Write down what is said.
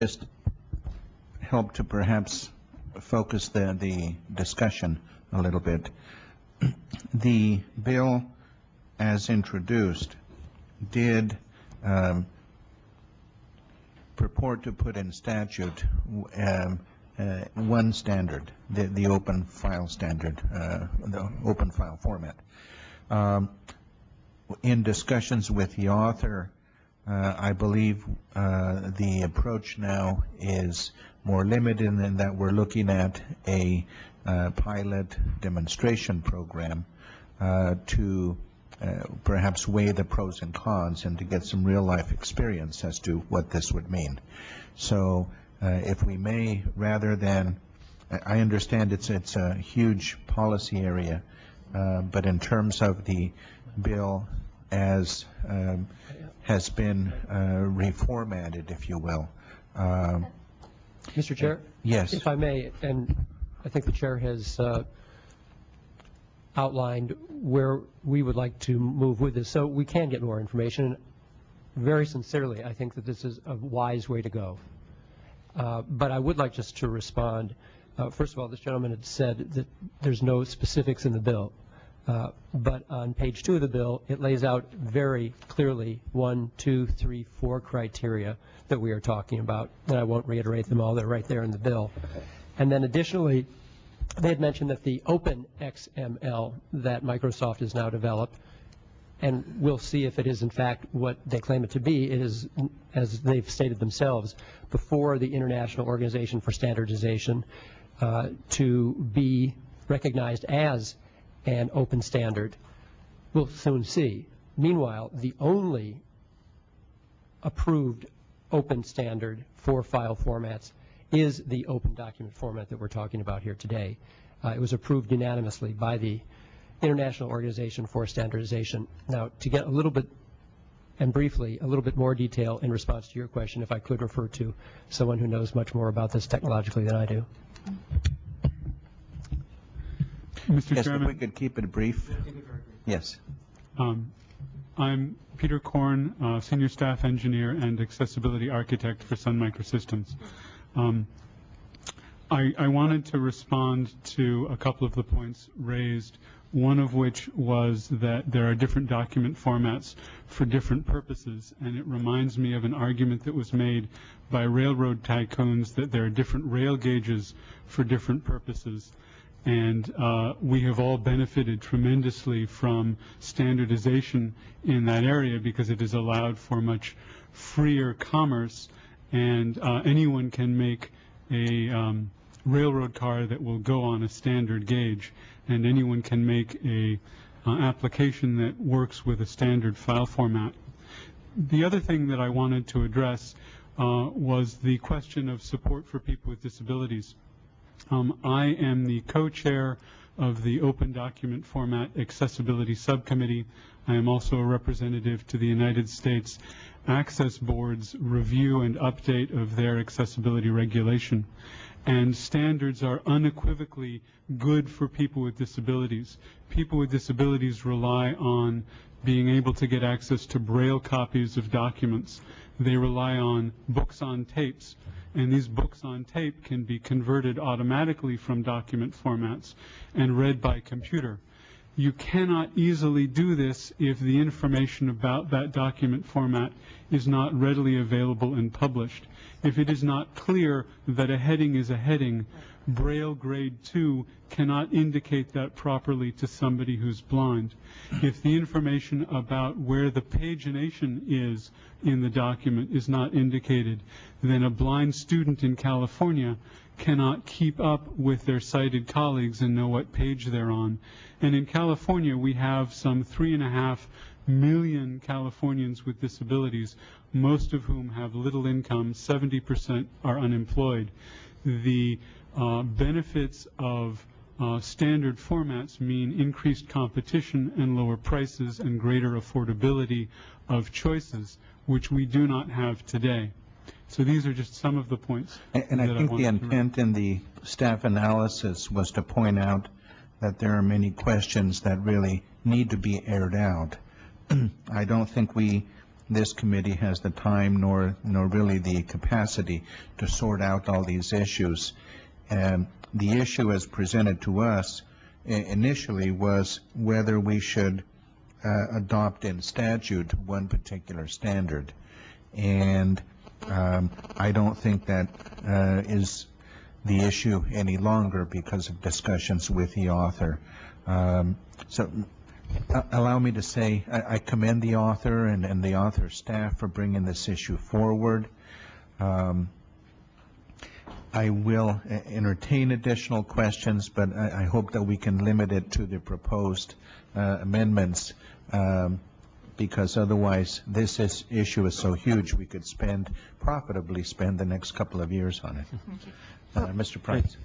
just help to perhaps focus the discussion a little bit. The bill, as introduced, did purport to put in statute one standard, the open file standard, the open file format. In discussions with the author, I believe the approach now is more limited in that we're looking at a pilot demonstration program to perhaps weigh the pros and cons and to get some real life experience as to what this would mean. So if we may, rather than, I understand it's a huge policy area, but in terms of the bill as has been reformatted, if you will. Mr. Chair? Yes. If I may, and I think the Chair has outlined where we would like to move with this, so we can get more information. Very sincerely, I think that this is a wise way to go. But I would like just to respond. First of all, this gentleman had said that there's no specifics in the bill. But on page 2 of the bill, it lays out very clearly 1, 2, 3, 4 criteria that we are talking about, and I won't reiterate them all. They're right there in the bill. And then additionally, they had mentioned that the Open XML that Microsoft has now developed, and we'll see if it is in fact what they claim it to be, it is, as they've stated themselves, before the International Organization for Standardization, to be recognized as an open standard. We'll soon see. Meanwhile, the only approved open standard for file formats is the open document format that we're talking about here today. It was approved unanimously by the International Organization for Standardization. Now, to get a little bit, and briefly, a little bit more detail in response to your question, if I could refer to someone who knows much more about this technologically than I do. Mr. Yes, Chairman, if we could keep it brief. Yes. I'm Peter Korn, Senior Staff Engineer and Accessibility Architect for Sun Microsystems. I wanted to respond to a couple of the points raised, one of which was that there are different document formats for different purposes, and it reminds me of an argument that was made by railroad tycoons that there are different rail gauges for different purposes. And we have all benefited tremendously from standardization in that area because it has allowed for much freer commerce, and anyone can make a railroad car that will go on a standard gauge, and anyone can make a application that works with a standard file format. The other thing that I wanted to address was the question of support for people with disabilities. I am the co-chair of the Open Document Format Accessibility Subcommittee. I am also a representative to the United States Access Board's review and update of their accessibility regulation. And standards are unequivocally good for people with disabilities. People with disabilities rely on being able to get access to Braille copies of documents. They rely on books on tapes. And these books on tape can be converted automatically from document formats and read by computer. You cannot easily do this if the information about that document format is not readily available and published. If it is not clear that a heading is a heading, Braille Grade 2 cannot indicate that properly to somebody who's blind. If the information about where the pagination is in the document is not indicated, then a blind student in California cannot keep up with their sighted colleagues and know what page they're on. And in California, we have some 3.5 million Californians with disabilities, most of whom have little income. 70% are unemployed. The benefits of standard formats mean increased competition and lower prices and greater affordability of choices, which we do not have today. So these are just some of the points. And I think the intent in the staff analysis was to point out that there are many questions that really need to be aired out. I don't think we this committee has the time nor really the capacity to sort out all these issues. The issue as presented to us initially was whether we should adopt in statute one particular standard. And I don't think that is the issue any longer because of discussions with the author. So allow me to say I commend the author and the author staff for bringing this issue forward. I will entertain additional questions, but I hope that we can limit it to the proposed amendments, because otherwise this issue is so huge we could profitably spend the next couple of years on it. Mr. Price.